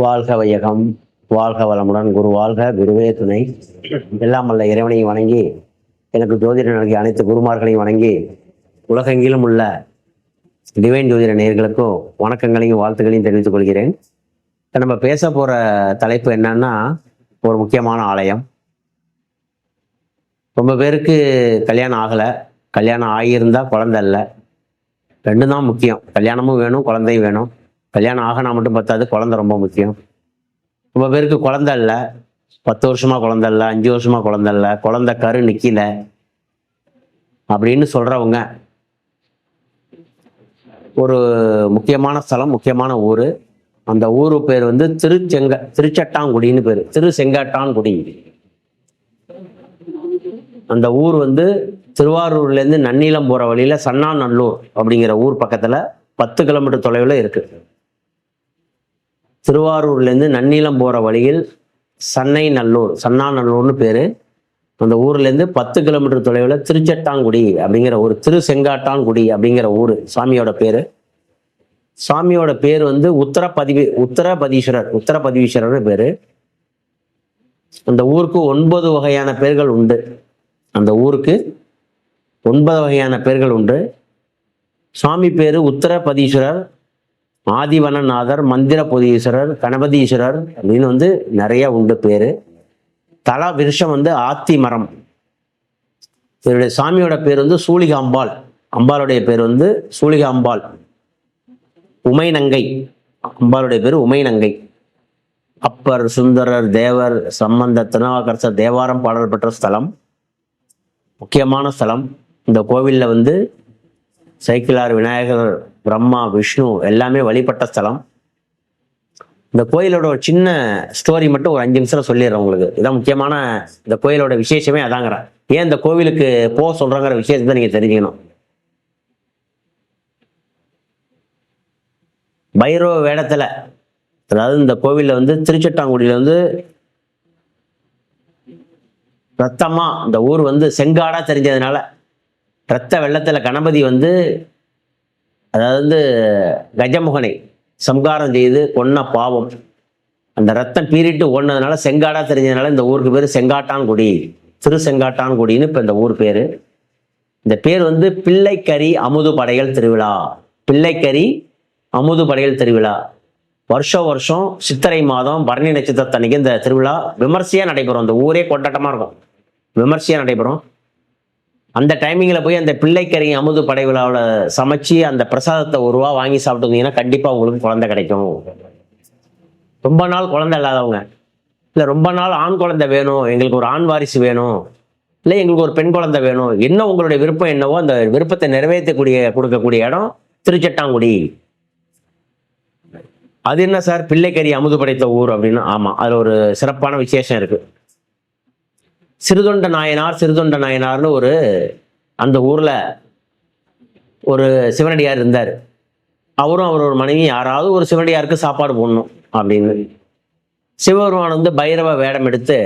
வாழ்க வையகம், வாழ்க வளமுடன், குரு வாழ்க, குருவே துணை. எல்லாம் வல்ல இறைவனையும் வணங்கி, எனக்கு ஜோதிட நல்கிய அனைத்து குருமார்களையும் வணங்கி, உலகெங்கிலும் உள்ள டிவைன் ஜோதிட நேயர்களுக்கும் வணக்கங்களையும் வாழ்த்துக்களையும் தெரிவித்துக் கொள்கிறேன். இப்போ நம்ம பேச போகிற தலைப்பு என்னன்னா, ஒரு முக்கியமான ஆலயம். ரொம்ப பேருக்கு கல்யாணம் ஆகலை, கல்யாணம் ஆகியிருந்தால் குழந்தை இல்லை. ரெண்டும் தான் முக்கியம். கல்யாணமும் வேணும், குழந்தையும் வேணும். கல்யாணம் ஆகினா மட்டும் பத்தாது, குழந்தை ரொம்ப முக்கியம். ரொம்ப பேருக்கு குழந்தை இல்லை, 10 வருஷமா குழந்தை இல்லை, 5 வருஷமா குழந்தை இல்லை, குழந்தை கரு நிற்கல அப்படின்னு சொல்கிறவங்க, ஒரு முக்கியமான ஸ்தலம், முக்கியமான ஊர். அந்த ஊர் பேர் வந்து திருச்சட்டாங்குடின்னு பேர், திருச்செங்காட்டான்குடி. அந்த ஊர் வந்து திருவாரூர்லேருந்து நன்னிலம் போகிற வழியில் சன்னாநல்லூர் அப்படிங்கிற ஊர் பக்கத்தில் 10 கிலோமீட்டர் தொலைவில் இருக்குது. திருவாரூர்லேருந்து நன்னிலம் போகிற வழியில் சன்னாநல்லூர்னு பேர். அந்த ஊர்லேருந்து 10 கிலோமீட்டர் தொலைவில் திருச்சட்டாங்குடி அப்படிங்கிற ஊர், திருச்செங்காட்டான்குடி அப்படிங்கிற ஊர் சாமியோட பேர். சாமியோட பேர் வந்து உத்தரபதீஸ்வரர் பேர். அந்த ஊருக்கு 9 வகையான பேர்கள் உண்டு. அந்த ஊருக்கு 9 வகையான பேர்கள் உண்டு. சுவாமி பேரு உத்தரபதீஸ்வரர், ஆதிவனநாதர், மந்திரபொதீஸ்வரர், கணபதீஸ்வரர் அப்படின்னு வந்து நிறைய உண்டு பேரு. தலா விருஷம் வந்து ஆத்தி மரம். இவருடைய சாமியோட பேர் வந்து சூளிகாம்பாள். அம்பாளுடைய பேர் வந்து சூளிகாம்பாள். உமைநங்கை, அம்பாளுடைய பேர் உமைநங்கை. அப்பர், சுந்தரர், தேவர், சம்பந்த, திருநாவுக்கரசர் தேவாரம் பாடல் பெற்ற ஸ்தலம், முக்கியமான ஸ்தலம். இந்த கோவிலில் வந்து சைக்கிளார், விநாயகர், பிரம்மா, விஷ்ணு எல்லாமே வழிபட்ட ஸ்தலம். இந்த கோயிலோட ஒரு சின்ன ஸ்டோரி மட்டும் ஒரு 5 நிமிஷம் சொல்லிடுறேன் உங்களுக்கு. இதான் முக்கியமான இந்த கோயிலோட விசேஷமே அதாங்கிறேன். ஏன் இந்த கோவிலுக்கு சொல்றங்கிற விசேஷத்தை நீங்க தெரிஞ்சுக்கணும். பைரவ வேடத்துல, அதாவது இந்த கோவில்ல வந்து திருச்செட்டாங்குடியில வந்து ரத்தமா, இந்த ஊர் வந்து செங்காடா தெரிஞ்சதுனால ரத்த வெள்ளத்துல கணபதி வந்து, அதாவது கஜமுகனை சம்காரம் செய்து கொன்ன பாவம், அந்த ரத்தம் பீறிட்டு ஓடினதுனால செங்காடா தெரிஞ்சதுனால இந்த ஊருக்கு பேர் செங்காட்டான்குடி, திருச்செங்காட்டான்குடின்னு இப்போ இந்த ஊர் பேர். இந்த பேர் வந்து பிள்ளைக்கறி அமுது படையல் திருவிழா. பிள்ளைக்கறி அமுது படையல் திருவிழா வருஷம் சித்திரை மாதம் பரணி நட்சத்திரத்தன்னைக்கு இந்த திருவிழா விமர்சையாக நடைபெறும். அந்த ஊரே கொண்டாட்டமாக இருக்கும், விமர்சையாக நடைபெறும். அந்த டைமிங்கில் போய் அந்த பிள்ளைக்கறி அமுது படை விழாவில் சமைச்சு அந்த பிரசாதத்தை 1 ரூபா வாங்கி சாப்பிட்டு வந்தீங்கன்னா கண்டிப்பாக உங்களுக்கு குழந்தை கிடைக்கும். ரொம்ப நாள் குழந்தை இல்லாதவங்க, இல்லை ரொம்ப நாள் ஆண் குழந்தை வேணும், எங்களுக்கு ஒரு ஆண் வாரிசு வேணும், இல்லை எங்களுக்கு ஒரு பெண் குழந்தை வேணும், என்ன உங்களுடைய விருப்பம் என்னவோ அந்த விருப்பத்தை கொடுக்கக்கூடிய இடம் திருச்செட்டாங்குடி. அது என்ன சார் பிள்ளைக்கறி அமுது படைத்த ஊர் அப்படின்னு? ஆமாம், அதில் ஒரு சிறப்பான விசேஷம் இருக்குது. சிறுதொண்ட நாயனார்னு ஒரு அந்த ஊர்ல ஒரு சிவனடியார் இருந்தார். அவரும் அவர் மனைவி யாராவது ஒரு சிவனடியாருக்கு சாப்பாடு போடணும் அப்படின்னு சிவபெருமான் வந்து பைரவ வேடம் எடுத்து,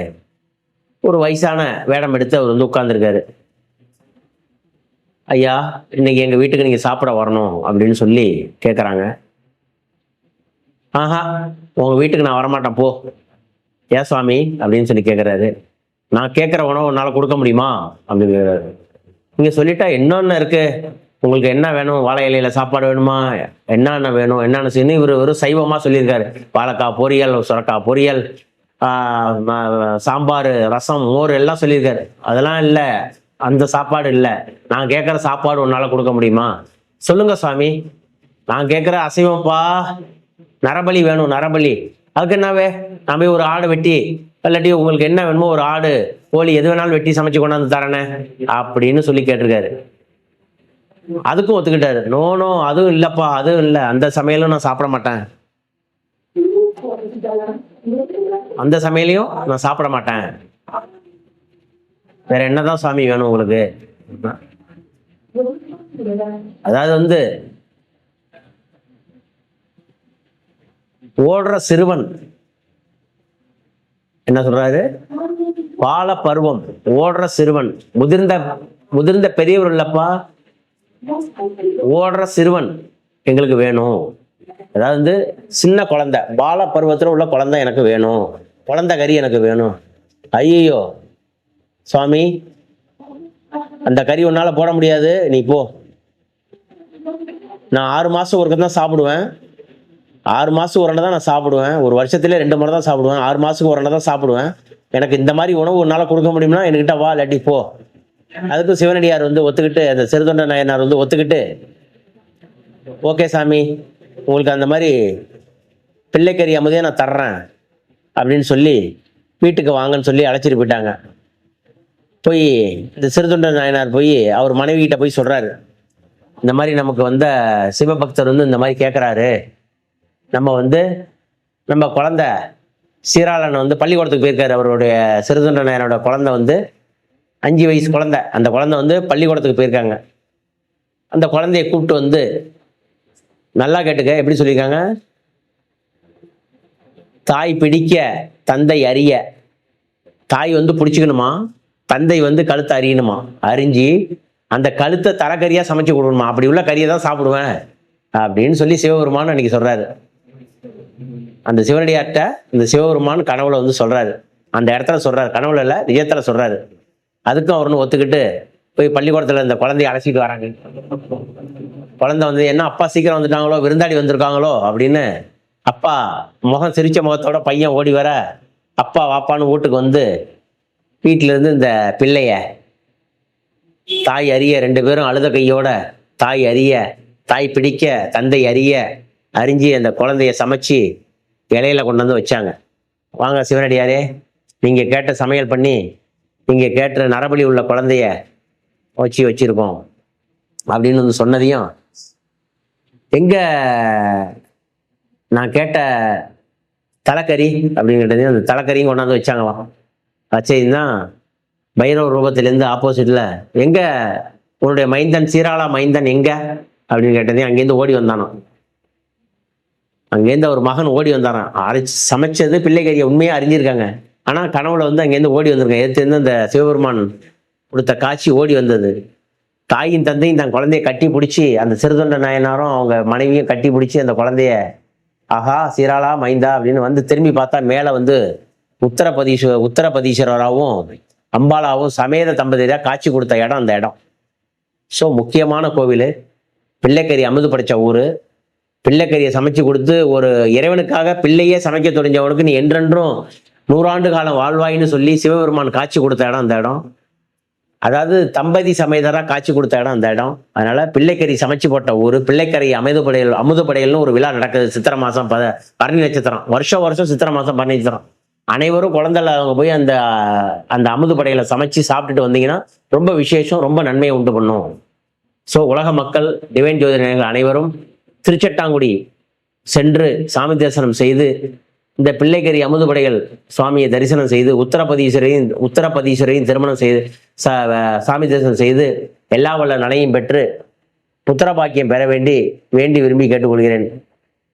ஒரு வயசான வேடம் எடுத்து அவர் வந்து உட்கார்ந்துருக்காரு. ஐயா, இன்னைக்கு எங்க வீட்டுக்கு நீங்க சாப்பிட வரணும் அப்படின்னு சொல்லி கேட்குறாங்க. ஆஹா, உங்க வீட்டுக்கு நான் வரமாட்டேன் போ. ஏன் சுவாமி அப்படின்னு சொல்லி கேட்குறாரு. நான் கேட்குற உணவு உன்னால் கொடுக்க முடியுமா அப்படிங்கிறாரு. நீங்கள் சொல்லிட்டா என்னென்ன இருக்கு, உங்களுக்கு என்ன வேணும், வாழை இலையில சாப்பாடு வேணுமா, என்னென்ன வேணும், என்னென்ன செய்யணும். இவர் ஒரு சைவமாக சொல்லியிருக்காரு. வாழைக்காய் பொரியல், சுரக்காய் பொரியல், சாம்பார், ரசம், மோர் எல்லாம் சொல்லியிருக்காரு. அதெல்லாம் இல்லை, அந்த சாப்பாடு இல்லை. நான் கேட்குற சாப்பாடு உன்னால் கொடுக்க முடியுமா? சொல்லுங்க சுவாமி, நான் கேட்குற அசைவப்பா, நரபலி வேணும், நரபலி. அதுக்கு என்னவே, நான் போய் ஒரு ஆடு வெட்டி, இல்லாட்டி உங்களுக்கு என்ன வேணுமோ ஒரு ஆடு, கோழி, எது வேணாலும் வெட்டி சமைச்சு கொண்டாந்து தரேனே அப்படின்னு சொல்லி கேட்டிருக்காரு. அதுக்கும் ஒத்துக்கிட்டாரு. நோ, அதுவும் இல்லப்பா, அதுவும் இல்லை, அந்த சமையலும் நான் சாப்பிட மாட்டேன், அந்த சமையலையும் நான் சாப்பிட மாட்டேன். வேற என்னதான் சாமி வேணும் உங்களுக்கு? அதாவது வந்து ஓடுற சிறுவன் என்ன சொல்றாரு? பால பருவம், ஓடுற சிறுவன், முதிர்ந்த பெரியவர் இல்லப்பா, ஓடுற சிறுவன் எங்களுக்கு வேணும். அதாவது வந்து சின்ன குழந்தை, பால பருவத்தில் உள்ள குழந்தை எனக்கு வேணும், குழந்தை கறி எனக்கு வேணும். ஐயோ சுவாமி, அந்த கறி உன்னால போட முடியாது, நீ போ. நான் 6 மாசம் ஒருக்க தான் சாப்பிடுவேன், 6 மாசத்துக்கு ஒரு தான் நான் சாப்பிடுவேன், ஒரு வருஷத்துல 2 முறை தான் சாப்பிடுவேன், 6 மாசத்துக்கு ஒரு தான் சாப்பிடுவேன். எனக்கு இந்த மாதிரி உணவு உன்னால கொடுக்க முடியும்னா என்கிட்ட வா, இல்லாட்டி போ. அதுக்கு சிவனடியார் வந்து ஒத்துக்கிட்டு, அந்த சிறுதொண்ட நாயனார் வந்து ஒத்துக்கிட்டு, ஓகே சாமி, உங்களுக்கு அந்த மாதிரி பிள்ளைக்கறி அமுதே நான் தர்றேன் அப்படின்னு சொல்லி வீட்டுக்கு வாங்கன்னு சொல்லி அழைச்சிட்டு போயிட்டாங்க. போய் இந்த சிறுதொண்ட நாயனார் போய் அவர் மனைவி கிட்ட போய் சொல்றாரு, இந்த மாதிரி நமக்கு வந்த சிவபக்தர் வந்து இந்த மாதிரி கேட்குறாரு, நம்ம வந்து நம்ம குழந்தை சீராளன் வந்து பள்ளிக்கூடத்துக்கு போயிருக்காரு. அவருடைய சிறுதொண்ட நாயனோட குழந்தை வந்து 5 வயசு குழந்தை, அந்த குழந்தை வந்து பள்ளிக்கூடத்துக்கு போயிருக்காங்க. அந்த குழந்தைய கூப்பிட்டு வந்து, நல்லா கேட்டுக்க, எப்படி சொல்லியிருக்காங்க, தாய் பிடிக்க தந்தை அறிய. தாய் வந்து பிடிச்சிக்கணுமா, தந்தை வந்து கழுத்தை அறியணுமா, அறிஞ்சு அந்த கழுத்தை தரக்கறியா சமைச்சு கொடுக்கணுமா, அப்படி உள்ள கறியை தான் சாப்பிடுவேன் அப்படின்னு சொல்லி சிவபெருமான் அன்னைக்கு சொல்றாரு. அந்த சிவனடியார்ட்ட இந்த சிவபெருமான் கனவுல வந்து சொல்றாரு, அந்த இடத்துல சொல்றாரு, கனவுல இல்ல நிஜத்துல சொல்றாரு. அதுக்கும் அவருன்னு ஒத்துக்கிட்டு போய் பள்ளிக்கூடத்துல இந்த குழந்தைய அழைச்சிட்டு வராங்க. குழந்தை வந்து, என்ன அப்பா சீக்கிரம் வந்துட்டாங்களோ, விருந்தாடி வந்திருக்காங்களோ அப்படின்னு அப்பா முகம் சிரிச்ச முகத்தோட பையன் ஓடி வர, அப்பா வாப்பான்னு வீட்டுக்கு வந்து வீட்டுல இருந்து இந்த பிள்ளைய தாய் அறிய, 2 பேரும் அழுத கையோட தாய் அறிய, தாய் பிடிக்க தந்தை அறிய அறிஞ்சு அந்த குழந்தைய சமைச்சு இலையில கொண்டு வந்து வச்சாங்க. வாங்க சிவனடியாரே, நீங்க கேட்ட சமையல் பண்ணி நீங்க கேட்ட நரபலி உள்ள குழந்தைய வச்சிருக்கோம் அப்படின்னு வந்து சொன்னதையும், எங்க நான் கேட்ட தலைக்கறி அப்படின்னு கேட்டதையும் அந்த தலைக்கறியும் கொண்டாந்து வச்சாங்களாம். வச்சதுதான் பைரவ ரூபத்திலேருந்து ஆப்போசிட்ல, எங்க உன்னுடைய மைந்தன் சீராளா மைந்தன் எங்க அப்படின்னு கேட்டதையும் அங்கேருந்து ஓடி வந்தானோ. அங்கேருந்து ஒரு மகன் ஓடி வந்தாரான். சமைச்சது பிள்ளைக்கறியை உண்மையா அறிஞ்சிருக்காங்க, ஆனா கனவுல வந்து அங்கேருந்து ஓடி வந்திருக்காங்க. எடுத்து அந்த சிவபெருமான் கொடுத்த காட்சி ஓடி வந்தது. தாயும் தந்தையும் தன் குழந்தைய கட்டி பிடிச்சி, அந்த சிறுதொண்ட நாயனாரும் அவங்க மனைவியும் கட்டி பிடிச்சி அந்த குழந்தைய, ஆஹா சீராளா மைந்தா அப்படின்னு வந்து திரும்பி பார்த்தா மேல வந்து உத்தரபதீஸ்வரராகவும் அம்பாலாவும் சமேத தம்பதியா காட்சி கொடுத்த இடம் அந்த இடம். ஸோ முக்கியமான கோவில், பிள்ளைக்கறி அமுது படைச்ச ஊர். பிள்ளைக்கறியை சமைச்சு கொடுத்து ஒரு இறைவனுக்காக பிள்ளையே சமைக்க தெரிஞ்சவனுக்கு நீ என்றென்றும் 100 ஆண்டு காலம் வாழ்வாயின்னு சொல்லி சிவபெருமான் காட்சி கொடுத்த இடம் அந்த இடம். அதாவது தம்பதி சமேதரா காட்சி கொடுத்த இடம் அந்த இடம். அதனால பிள்ளைக்கறி சமைச்சு போட்ட ஊர். பிள்ளைக்கறி அமுதுபடையல்னு ஒரு விழா நடக்குது சித்திரை மாசம், பரணி நட்சத்திரம். வருஷம் சித்திரை மாசம் பரணி நட்சத்திரம். அனைவரும் குழந்தைல அவங்க போய் அந்த அந்த அமுதுபடையில சமைச்சு சாப்பிட்டுட்டு வந்தீங்கன்னா ரொம்ப விசேஷம், ரொம்ப நன்மையை உண்டு பண்ணும். ஸோ உலக மக்கள், டிவைன் ஜோதிடர்கள் அனைவரும் திருச்செட்டாங்குடி சென்று சாமி தரிசனம் செய்து, இந்த பிள்ளைக்கறி அமுதுபடைகள் சுவாமியை தரிசனம் செய்து, உத்தரபதீஸ்வரையும் திருமணம் செய்து சாமி தரிசனம் செய்து எல்லா வல்ல நலையும் பெற்று புத்திர பாக்கியம் பெற வேண்டி விரும்பி கேட்டுக்கொள்கிறேன்.